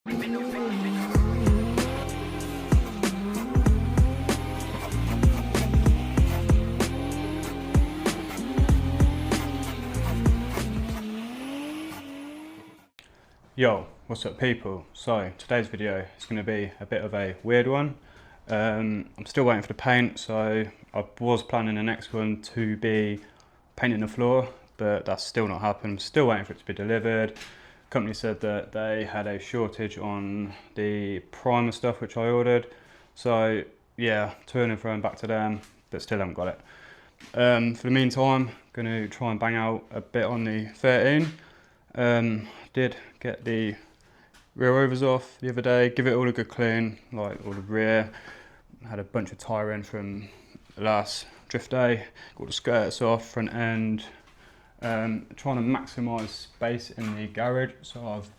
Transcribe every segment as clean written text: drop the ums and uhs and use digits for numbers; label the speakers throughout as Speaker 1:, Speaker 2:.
Speaker 1: Yo, what's up people? So today's video is going to be a bit of a weird one. I'm still waiting for the paint, so I was planning the next one to be painting the floor, but that's still not happened. I'm still waiting for it to be delivered. The company said that they had a shortage on the primer stuff which I ordered, so yeah, to and fro back to them, but still haven't got it. For the meantime, I'm going to try and bang out a bit on the 13. Did get the rear overs off the other day, give it all a good clean, like all the rear. Had a bunch of tyre in from the last drift day, got the skirts off, front end. Trying to maximise space in the garage, so I've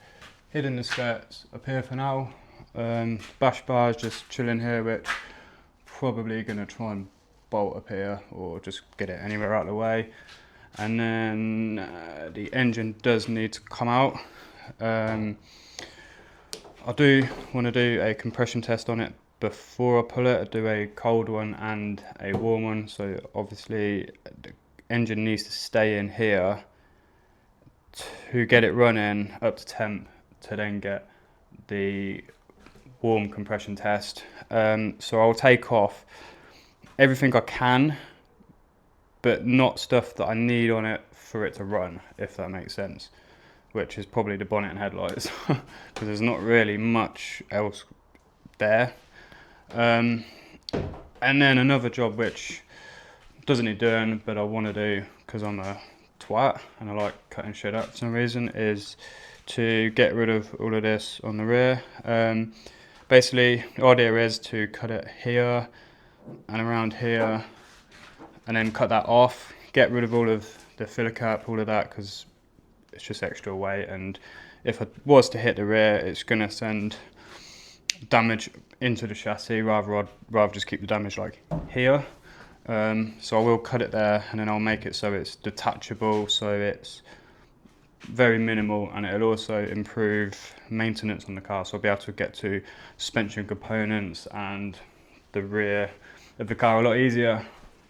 Speaker 1: hidden the skirts up here for now. Bash bar is just chilling here, which probably going to try and bolt up here or just get it anywhere out of the way. And then the engine does need to come out. I do want to do a compression test on it before I pull it. I do a cold one and a warm one, so obviously the engine needs to stay in here to get it running up to temp to then get the warm compression test. So I'll take off everything I can, but not stuff that I need on it for it to run, if that makes sense, which is probably the bonnet and headlights, because there's not really much else there. And then another job which doesn't need doing, but I want to do because I'm a twat and I like cutting shit up for some reason, is to get rid of all of this on the rear. Basically, the idea is to cut it here and around here, and then cut that off, get rid of all of the filler cap, all of that, because it's just extra weight, and if I was to hit the rear, it's going to send damage into the chassis. I'd rather just keep the damage like here. So I will cut it there, and then I'll make it so it's detachable, so it's very minimal, and it'll also improve maintenance on the car, so I'll be able to get to suspension components and the rear of the car a lot easier.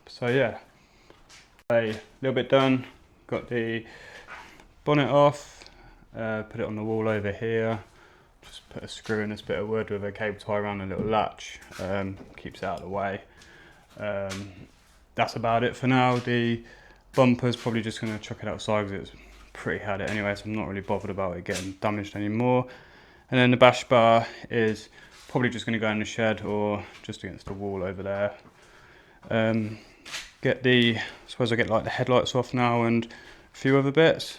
Speaker 1: So yeah, a little bit done, got the bonnet off, put it on the wall over here, just put a screw in this bit of wood with a cable tie around a little latch, keeps it out of the way. That's about it for now. The bumper's probably just going to chuck it outside because it's pretty had it anyway, so I'm not really bothered about it getting damaged anymore. And then the bash bar is probably just going to go in the shed or just against the wall over there. I suppose I get like the headlights off now and a few other bits.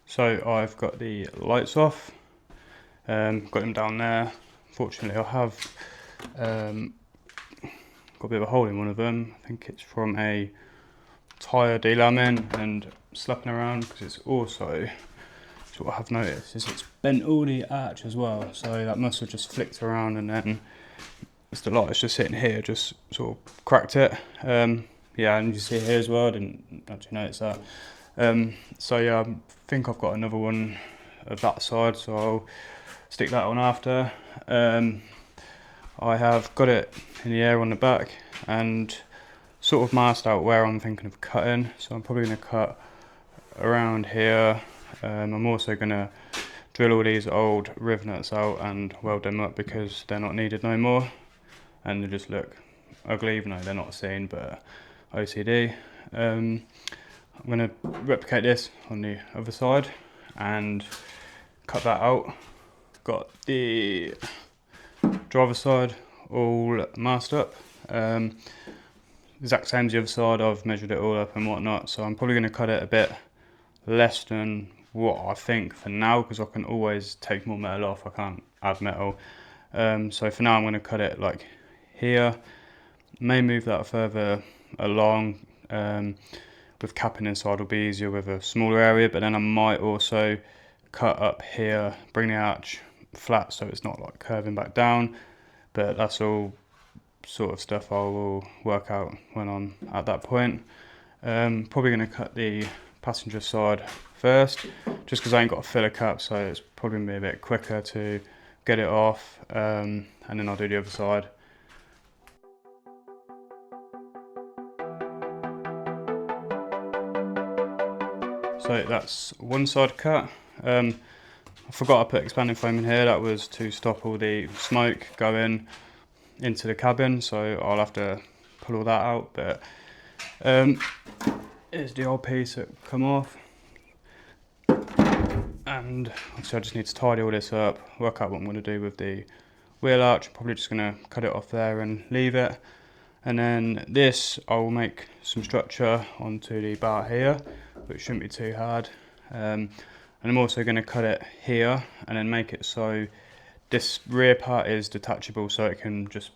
Speaker 1: So I've got the lights off, got them down there. Fortunately I have got a bit of a hole in one of them. I think it's from a tyre delamming and slapping around, because it's also, so what I have noticed is it's bent all the arch as well, so that must have just flicked around, and then it's the light is just sitting here, just sort of cracked it. Yeah, and you see here as well, I didn't actually notice that. So yeah, I think I've got another one of that side, so I'll stick that on after. I have got it in the air on the back and sort of masked out where I'm thinking of cutting, so I'm probably going to cut around here. I'm also going to drill all these old riv nuts out and weld them up because they're not needed no more, and they just look ugly even though they're not seen, but OCD. I'm going to replicate this on the other side and cut that out. Got the driver's side all masked up, exact same as the other side. I've measured it all up and whatnot, so I'm probably going to cut it a bit less than what I think for now, because I can always take more metal off, I can't add metal. So for now I'm going to cut it like here, may move that further along, with capping inside will be easier with a smaller area, but then I might also cut up here, bring the arch flat so it's not like curving back down, but that's all sort of stuff I will work out when I'm at that point. Probably going to cut the passenger side first, just because I ain't got a filler cap, so it's probably going to be a bit quicker to get it off, and then I'll do the other side. So that's one side cut. I forgot I put expanding foam in here. That was to stop all the smoke going into the cabin, so I'll have to pull all that out. But here's the old piece that come off, and obviously I just need to tidy all this up, work out what I'm going to do with the wheel arch. I'm probably just going to cut it off there and leave it, and then this I'll make some structure onto the bar here, which shouldn't be too hard. And I'm also going to cut it here and then make it so this rear part is detachable, so it can just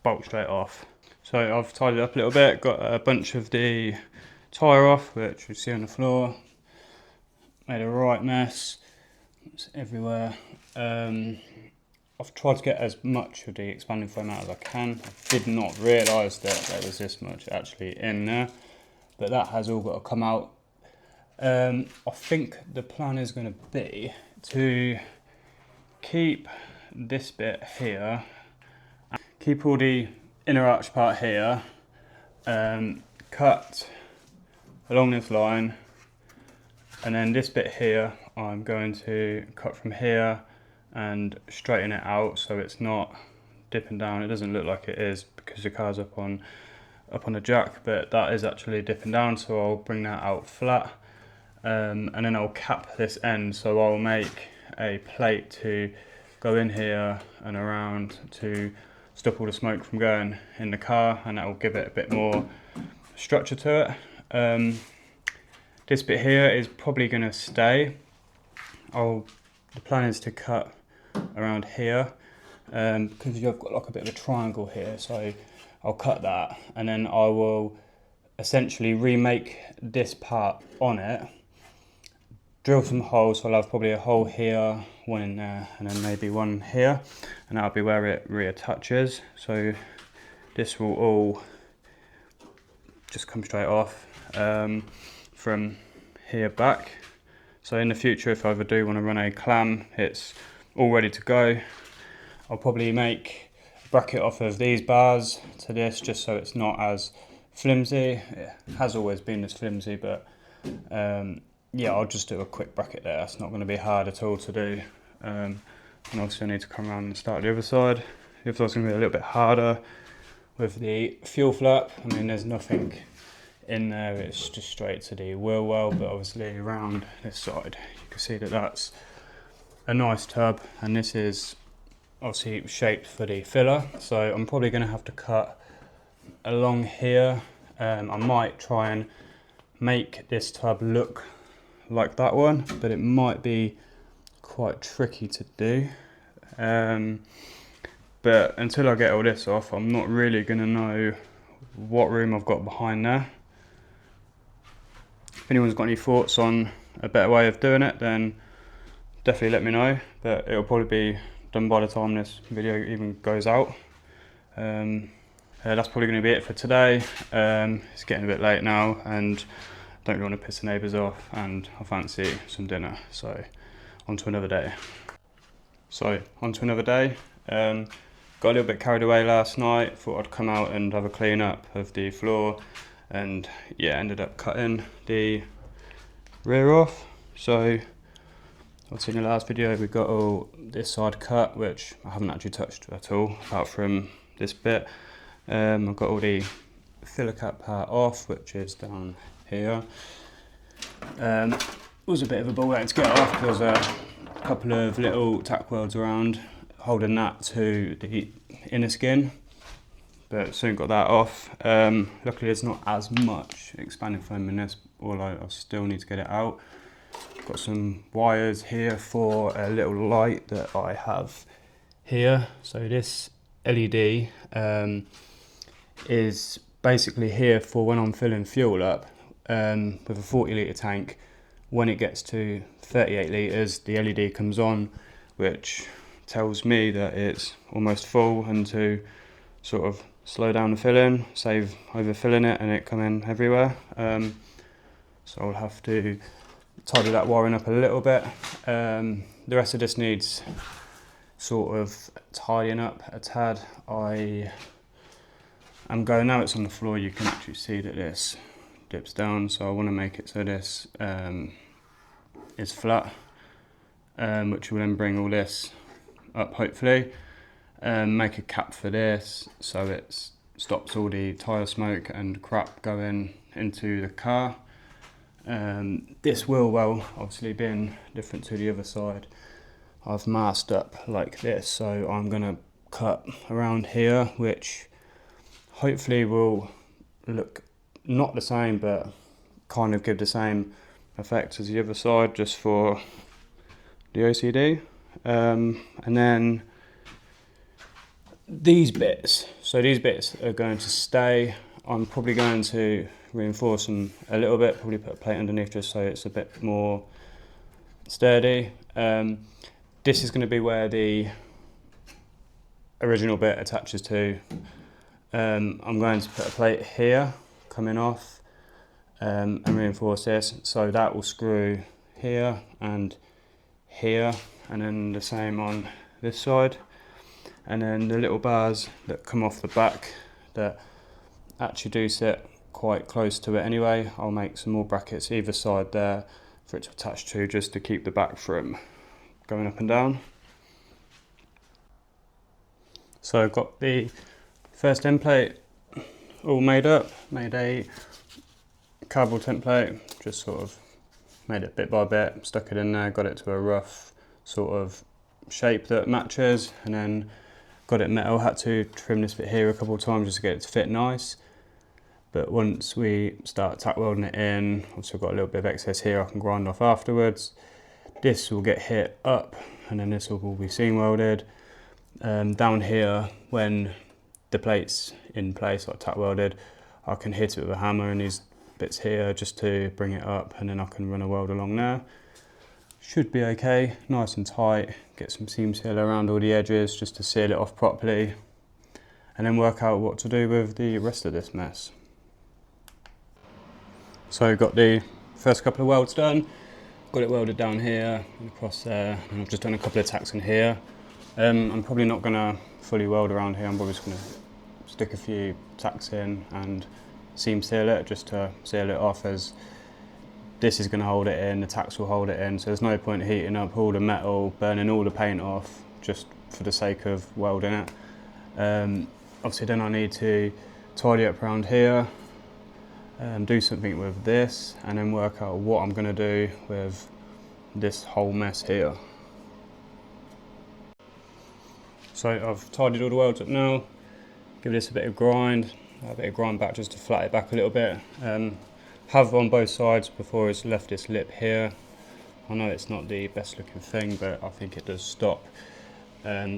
Speaker 1: bolt straight off. So I've tidied it up a little bit, got a bunch of the tyre off, which you see on the floor. Made a right mess, it's everywhere. I've tried to get as much of the expanding foam out as I can. I did not realise that there was this much actually in there, but that has all got to come out. I think the plan is going to be to keep this bit here, keep all the inner arch part here, cut along this line, and then this bit here I'm going to cut from here and straighten it out so it's not dipping down. It doesn't look like it is because the car's up on the jack, but that is actually dipping down, so I'll bring that out flat. And then I'll cap this end, so I'll make a plate to go in here and around to stop all the smoke from going in the car, and that will give it a bit more structure to it. This bit here is probably going to stay. The plan is to cut around here, because you've got like a bit of a triangle here, so I'll cut that, and then I will essentially remake this part on it, drill some holes, so I'll have probably a hole here, one in there, and then maybe one here, and that'll be where it reattaches. So this will all just come straight off from here back. So in the future, if I ever do want to run a clam, it's all ready to go. I'll probably make a bracket off of these bars to this, just so it's not as flimsy. It has always been this flimsy, but yeah, I'll just do a quick bracket there. It's not going to be hard at all to do. And obviously I need to come around and start the other side. The other side's going to be a little bit harder with the fuel flap. I mean, there's nothing in there, it's just straight to the wheel well, but obviously around this side you can see that that's a nice tub, and this is obviously shaped for the filler, so I'm probably going to have to cut along here. I might try and make this tub look like that one, but it might be quite tricky to do. But until I get all this off, I'm not really going to know what room I've got behind there. If anyone's got any thoughts on a better way of doing it, then definitely let me know, but it'll probably be done by the time this video even goes out. That's probably going to be it for today. It's getting a bit late now and don't really want to piss the neighbours off, and I fancy some dinner, so on to another day. Got a little bit carried away last night, thought I'd come out and have a clean up of the floor, and yeah, ended up cutting the rear off. So obviously in the last video we got all this side cut, which I haven't actually touched at all apart from this bit. I've got all the filler cap part off, which is down here. It was a bit of a ball to get off. There's a couple of little tack welds around holding that to the inner skin, but soon got that off. Luckily there's not as much expanding foam in this, although I still need to get it out. Got some wires here for a little light that I have here. So this LED is basically here for when I'm filling fuel up with a 40 litre tank. When it gets to 38 litres, the LED comes on, which tells me that it's almost full, and to sort of slow down the filling, save overfilling it and it coming everywhere. So I'll have to tidy that wiring up a little bit. The rest of this needs sort of tidying up a tad. I am going, now it's on the floor, you can actually see that this dips down, so I want to make it so this is flat, which will then bring all this up hopefully. Make a cap for this so it stops all the tyre smoke and crap going into the car. This wheel well, obviously being different to the other side, I've masked up like this, so I'm going to cut around here, which hopefully will look not the same but kind of give the same effect as the other side, just for the OCD. And then these bits, so these bits are going to stay. I'm probably going to reinforce them a little bit, probably put a plate underneath just so it's a bit more sturdy. This is going to be where the original bit attaches to. I'm going to put a plate here coming off and reinforce this, so that will screw here and here, and then the same on this side. And then the little bars that come off the back that actually do sit quite close to it anyway, I'll make some more brackets either side there for it to attach to, just to keep the back from going up and down. So I've got the first end plate all made up, made a cardboard template, just sort of made it bit by bit, stuck it in there, got it to a rough sort of shape that matches, and then got it metal. Had to trim this bit here a couple of times just to get it to fit nice. But once we start tack welding it in, obviously I've got a little bit of excess here I can grind off afterwards. This will get hit up, and then this will be seam welded. Down here, when the plate's in place, like tack welded, I can hit it with a hammer and these bits here just to bring it up, and then I can run a weld along there. Should be okay, nice and tight. Get some seam sealer around all the edges just to seal it off properly, and then work out what to do with the rest of this mess. So got the first couple of welds done, got it welded down here and across there, and I've just done a couple of tacks in here. I'm probably not going to fully weld around here, I'm probably just going to stick a few tacks in and seam seal it just to seal it off, as this is going to hold it in, the tacks will hold it in, so there's no point heating up all the metal, burning all the paint off just for the sake of welding it. Obviously then I need to tidy up around here, do something with this, and then work out what I'm going to do with this whole mess here. So I've tidied all the welds up now, give this a bit of grind back just to flat it back a little bit. Have on both sides before it's left this lip here. I know it's not the best looking thing, but I think it does stop.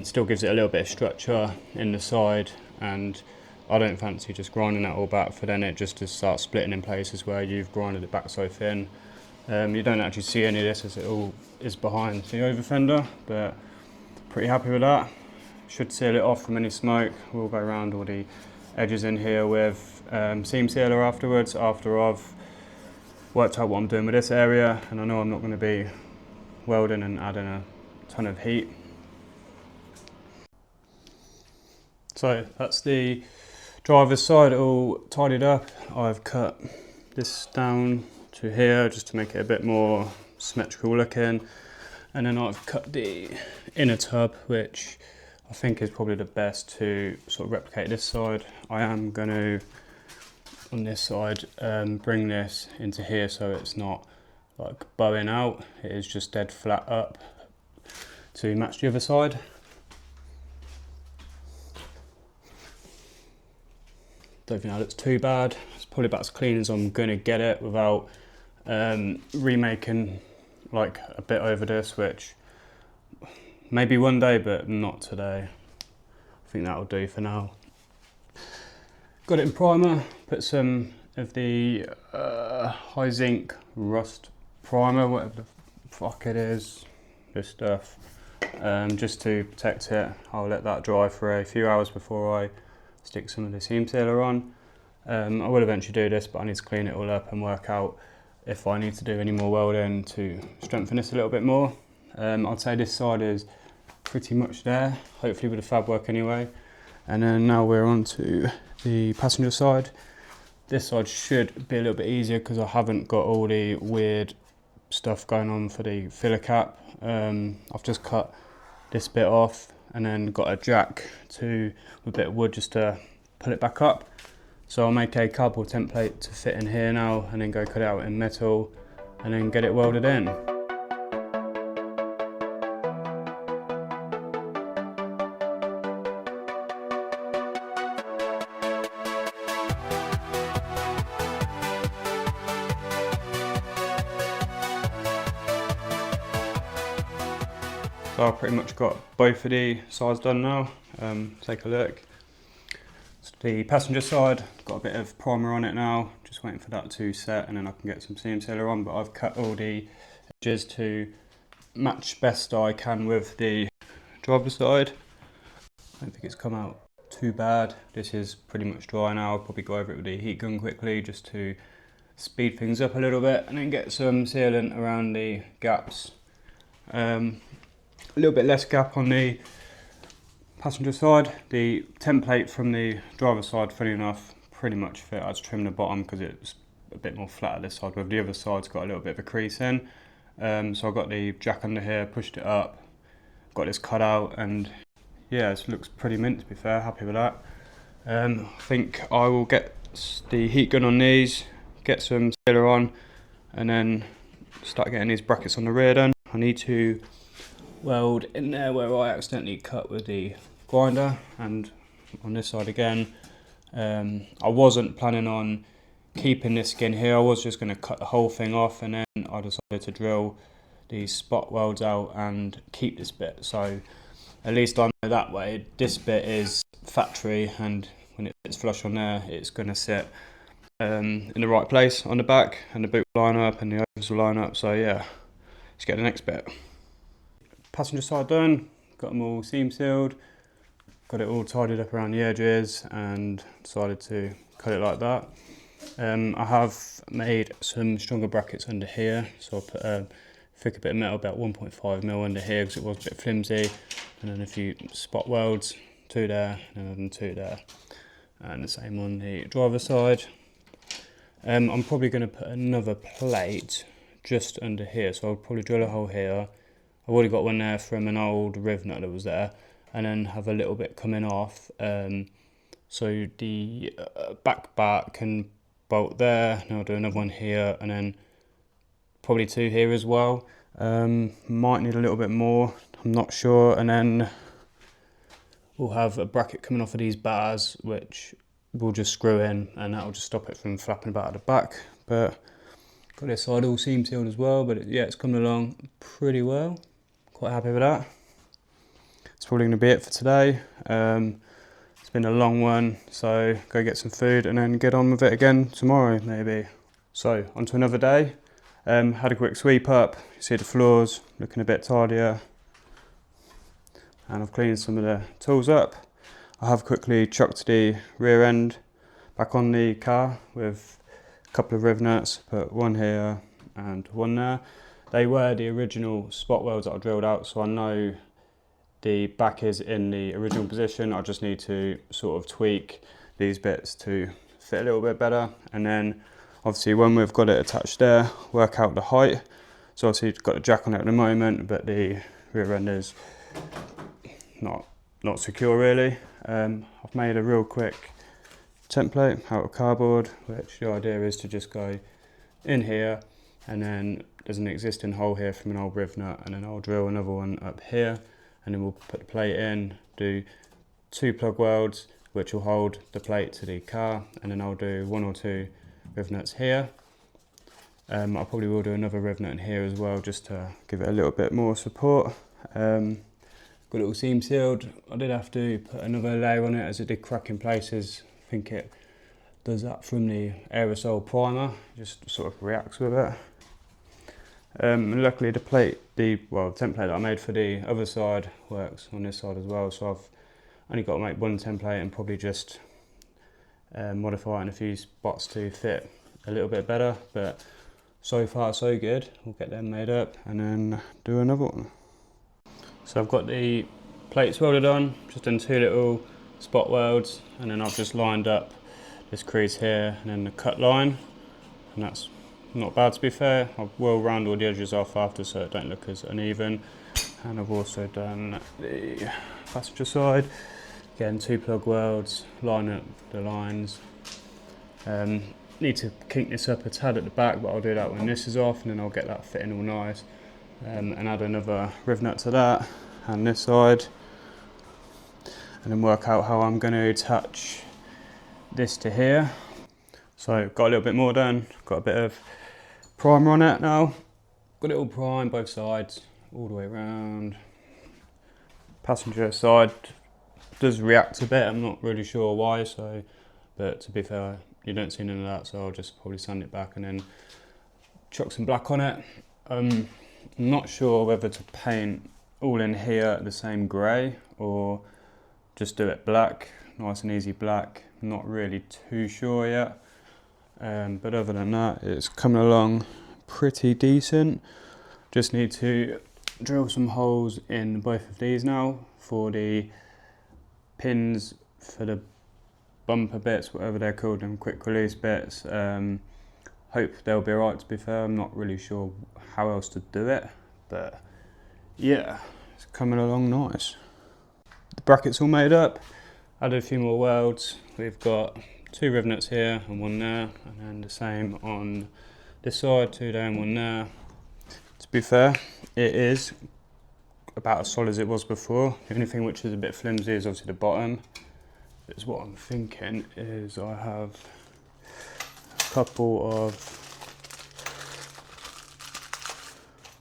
Speaker 1: Still gives it a little bit of structure in the side, and I don't fancy just grinding that all back for then it just to start splitting in places where you've grinded it back so thin. You don't actually see any of this as it all is behind the over fender, but pretty happy with that. Should seal it off from any smoke. We'll go around all the edges in here with seam sealer afterwards, after I've worked out what I'm doing with this area, and I know I'm not going to be welding and adding a ton of heat. So that's the driver's side all tidied up. I've cut this down to here just to make it a bit more symmetrical looking, and then I've cut the inner tub, which I think is probably the best to sort of replicate this side. I am going to, on this side, bring this into here so it's not like bowing out, it is just dead flat up to match the other side. Don't think that looks too bad. It's probably about as clean as I'm going to get it without remaking like a bit over this, which maybe one day, but not today. I think that'll do for now. Got it in primer, put some of the high zinc rust primer, whatever the fuck it is, this stuff, just to protect it. I'll let that dry for a few hours before I stick some of the seam sealer on. I will eventually do this, but I need to clean it all up and work out if I need to do any more welding to strengthen this a little bit more. I'd say this side is pretty much there, hopefully with the fab work anyway. And then now we're on to the passenger side. This side should be a little bit easier because I haven't got all the weird stuff going on for the filler cap. I've just cut this bit off and then got a jack with a bit of wood just to pull it back up. So I'll make a cardboard template to fit in here now and then go cut it out in metal and then get it welded in. So I've pretty much got both of the sides done now. Take a look. So the passenger side, got a bit of primer on it now, just waiting for that to set and then I can get some seam sealer on, but I've cut all the edges to match best I can with the driver's side. I don't think it's come out too bad. This is pretty much dry now. I'll probably go over it with the heat gun quickly just to speed things up a little bit and then get some sealant around the gaps. A little bit less gap on the passenger side. The template from the driver's side, funny enough, pretty much fit. I just trimmed the bottom because it's a bit more flat at this side, but the other side's got a little bit of a crease in. So I got the jack under here, pushed it up, got this cut out, and yeah, it looks pretty mint to be fair, happy with that. I think I will get the heat gun on these, get some sealer on, and then start getting these brackets on the rear done. I need to weld in there where I accidentally cut with the grinder, and on this side again. I wasn't planning on keeping this skin here, I was just going to cut the whole thing off, and then I decided to drill these spot welds out and keep this bit, so at least I know that way this bit is factory, and when it sits flush on there it's going to sit in the right place on the back, and the boot will line up and the overs will line up. So yeah, let's get the next bit. Passenger side done, got them all seam sealed, got it all tidied up around the edges and decided to cut it like that. I have made some stronger brackets under here, so I put a thicker bit of metal, about 1.5mm under here because it was a bit flimsy, and then a few spot welds, 2 there and then 2 there, and the same on the driver's side. I'm probably going to put another plate just under here, so I'll probably drill a hole here. I've already got one there from an old riv nut that was there, and then have a little bit coming off, so the back bar can bolt there, and I'll do another one here, and then probably 2 here as well. Might need a little bit more, I'm not sure, and then we'll have a bracket coming off of these bars which we'll just screw in, and that'll just stop it from flapping about at the back. But got this side all seam sealed as well, but yeah, it's coming along pretty well. Quite happy with that. It's probably going to be it for today. It's been a long one, so go get some food and then get on with it again tomorrow maybe. So on to another day. Had a quick sweep up, you see the floors looking a bit tidier, and I've cleaned some of the tools up. I have quickly chucked the rear end back on the car with a couple of riv nuts, put one here and one there. They were the original spot welds that I drilled out, so I know the back is in the original position. I just need to sort of tweak these bits to fit a little bit better, and then obviously when we've got it attached there, work out the height. So obviously you've got the jack on it at the moment, but the rear end is not secure really. I've made a real quick template out of cardboard, which the idea is to just go in here, and then there's an existing hole here from an old riv nut, and then I'll drill another one up here, and then we'll put the plate in, do 2 plug welds which will hold the plate to the car, and then I'll do 1 or 2 riv nuts here. I probably will do another riv nut in here as well, just to give it a little bit more support. Got it all seam sealed. I did have to put another layer on it as it did crack in places. I think it does that from the aerosol primer, just sort of reacts with it. Luckily the template that I made for the other side works on this side as well, so I've only got to make one template and probably just modify it in a few spots to fit a little bit better, but so far so good. We'll get them made up and then do another one. So I've got the plates welded on, just done 2 little spot welds, and then I've just lined up this crease here and then the cut line, and that's not bad to be fair. I will round all the edges off after so it don't look as uneven. And I've also done the passenger side, again 2 plug welds, line up the lines. Need to kink this up a tad at the back, but I'll do that when this is off, and then I'll get that fitting all nice, and add another riv nut to that and this side, and then work out how I'm going to attach this to here. So got a little bit more done, got a bit of primer on it now, got it all primed both sides all the way around. Passenger side does react a bit, I'm not really sure why, so, but to be fair you don't see none of that, so I'll just probably sand it back and then chuck some black on it. I'm not sure whether to paint all in here the same grey or just do it black, nice and easy black. Not really too sure yet, but other than that it's coming along pretty decent. Just need to drill some holes in both of these now for the pins for the bumper bits, whatever they're called, them quick release bits. Hope they'll be alright, to be fair. I'm not really sure how else to do it, but yeah, it's coming along nice. The bracket's all made up, added a few more welds. We've got 2 riv nuts here and 1 there, and then the same on this side, 2 there and 1 there. To be fair, it is about as solid as it was before. The only thing which is a bit flimsy is obviously the bottom. Is what I'm thinking is I have a couple of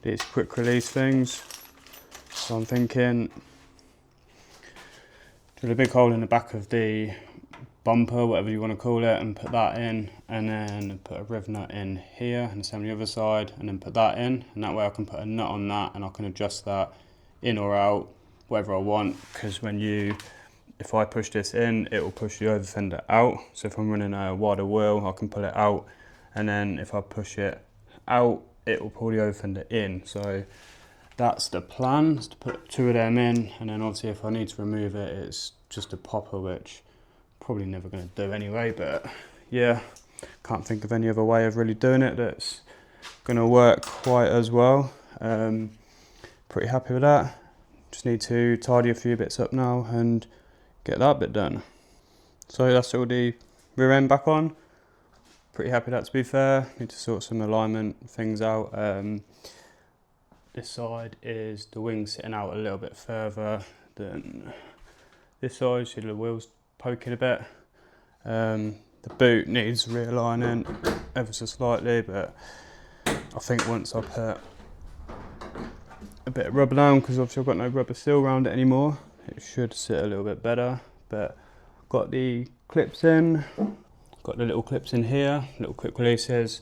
Speaker 1: these quick release things, so I'm thinking drill a big hole in the back of the bumper, whatever you want to call it, and put that in, and then put a riv nut in here and the same on the other side, and then put that in, and that way I can put a nut on that and I can adjust that in or out, whatever I want, because if I push this in, it will push the over fender out. So if I'm running a wider wheel, I can pull it out. And then if I push it out, it will pull the over fender in. So that's the plan, is to put 2 of them in. And then obviously if I need to remove it, it's just a popper, which I'm probably never going to do anyway. But yeah, can't think of any other way of really doing it that's going to work quite as well. Pretty happy with that. Just need to tidy a few bits up now and get that bit done. So that's all the rear end back on. Pretty happy with that, to be fair. Need to sort some alignment things out. This side is the wing sitting out a little bit further than this side, so the wheels poking a bit. The boot needs realigning ever so slightly, but I think once I put a bit of rubber down, because obviously I've got no rubber seal around it anymore, it should sit a little bit better. But got the clips in, got the little clips in here, little quick releases,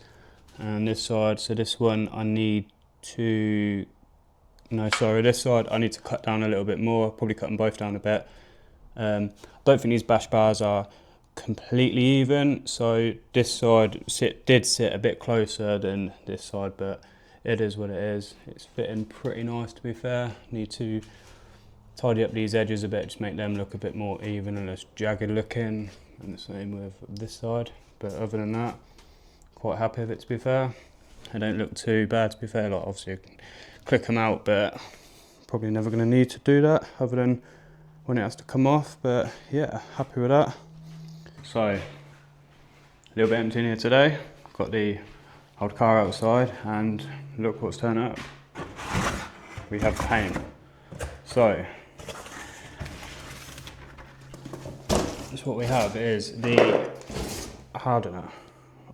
Speaker 1: and this side. So this one I need to, this side I need to cut down a little bit more, probably cut them both down a bit. I don't think these bash bars are completely even, so this side did sit a bit closer than this side, but it is what it is. It's fitting pretty nice, to be fair. Need to tidy up these edges a bit, just make them look a bit more even and less jagged looking, and the same with this side. But other than that, quite happy with it, to be fair. They don't look too bad, to be fair. Like obviously I can click them out, but probably never going to need to do that other than when it has to come off. But yeah, happy with that. So a little bit empty in here today. Got the old car outside, and look what's turned up. We have paint. So what we have is the hardener.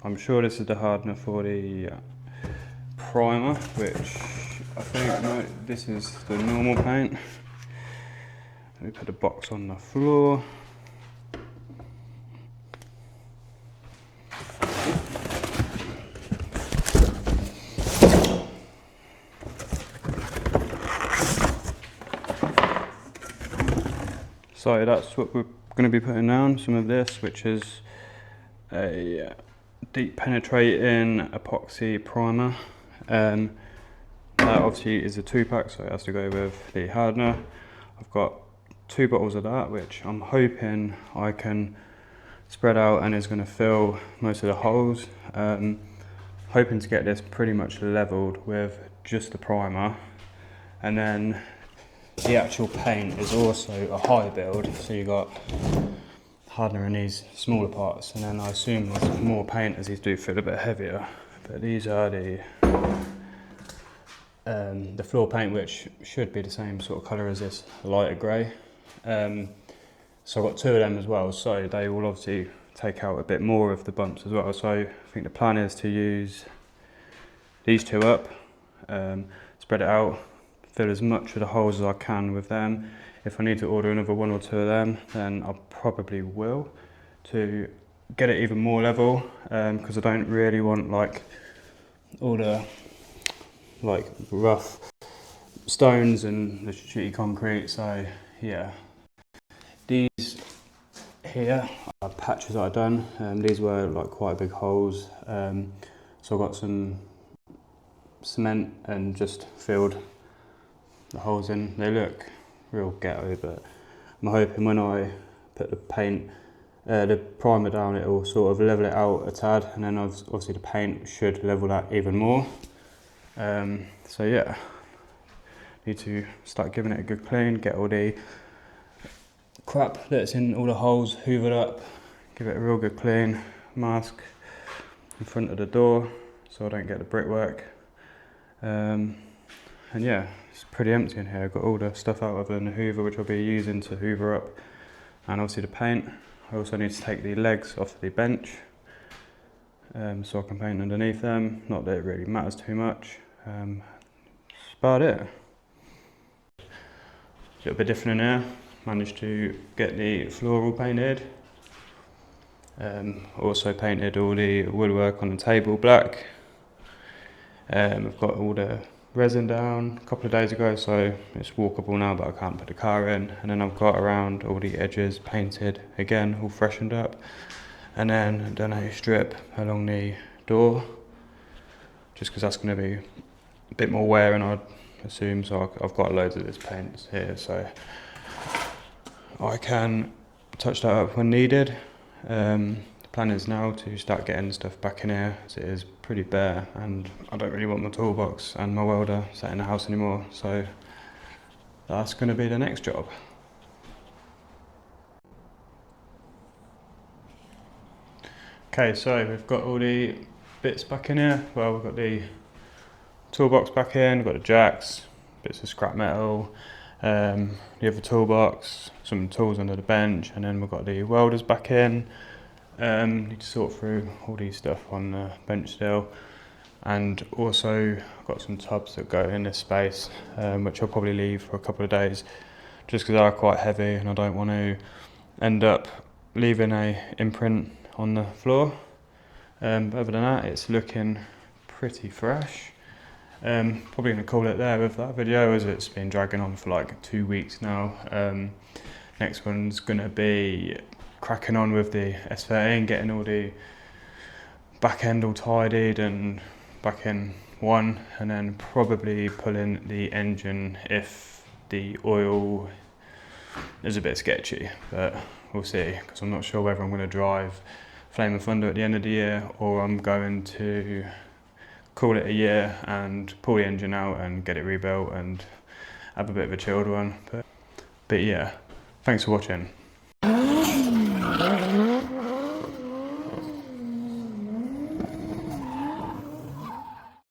Speaker 1: I'm sure this is the hardener for the primer, which I think, no, this is the normal paint. Let me put a box on the floor. So that's what we're going to be putting down, some of this, which is a deep penetrating epoxy primer. That obviously is a 2-pack, so it has to go with the hardener. I've got 2 bottles of that, which I'm hoping I can spread out and is going to fill most of the holes. Hoping to get this pretty much leveled with just the primer, and then the actual paint is also a high build, so you got hardener in these smaller parts, and then I assume there's more paint as these do feel a bit heavier. But these are the floor paint, which should be the same sort of colour as this lighter grey. So I've got 2 of them as well, so they will obviously take out a bit more of the bumps as well. So I think the plan is to use these 2 up, spread it out, fill as much of the holes as I can with them. If I need to order another 1 or 2 of them, then I probably will, to get it even more level, because I don't really want like all the like rough stones and the shitty concrete. So yeah, these here are patches that I've done. These were like quite big holes, so I got some cement and just filled the holes in. They look real ghetto, but I'm hoping when I put the paint, the primer down, it will sort of level it out a tad, and then obviously the paint should level that even more. So yeah, need to start giving it a good clean, get all the crap that's in all the holes hoovered up, give it a real good clean, mask in front of the door so I don't get the brickwork. And yeah, it's pretty empty in here. I've got all the stuff out of the hoover which I'll be using to hoover up, and obviously the paint. I also need to take the legs off the bench, so I can paint underneath them. Not that it really matters too much. That's about it. A little bit different in here. Managed to get the floor all painted. Also painted all the woodwork on the table black. I've got all the resin down a couple of days ago, so it's walkable now, but I can't put the car in. And then I've got around all the edges painted again, all freshened up. And then done a strip along the door, just because that's going to be a bit more wear, and I'd assume, so I've got loads of this paint here, so I can touch that up when needed. The plan is now to start getting stuff back in here, as it is pretty bare, and I don't really want my toolbox and my welder sat in the house anymore, so that's going to be the next job. Okay, so we've got all the bits back in here. Well, we've got the toolbox back in, we've got the jacks, bits of scrap metal, the other toolbox, some tools under the bench, and then we've got the welders back in. Need to sort through all these stuff on the bench still, and also I've got some tubs that go in this space, which I'll probably leave for a couple of days, just because they are quite heavy and I don't want to end up leaving a imprint on the floor. But other than that, it's looking pretty fresh. Probably going to call it there with that video, as it's been dragging on for like 2 weeks now. Next one's going to be cracking on with the S13, getting all the back end all tidied and back in one, and then probably pulling the engine if the oil is a bit sketchy, but we'll see, because I'm not sure whether I'm going to drive Flame of Thunder at the end of the year, or I'm going to call it a year and pull the engine out and get it rebuilt and have a bit of a chilled one. But yeah, thanks for watching.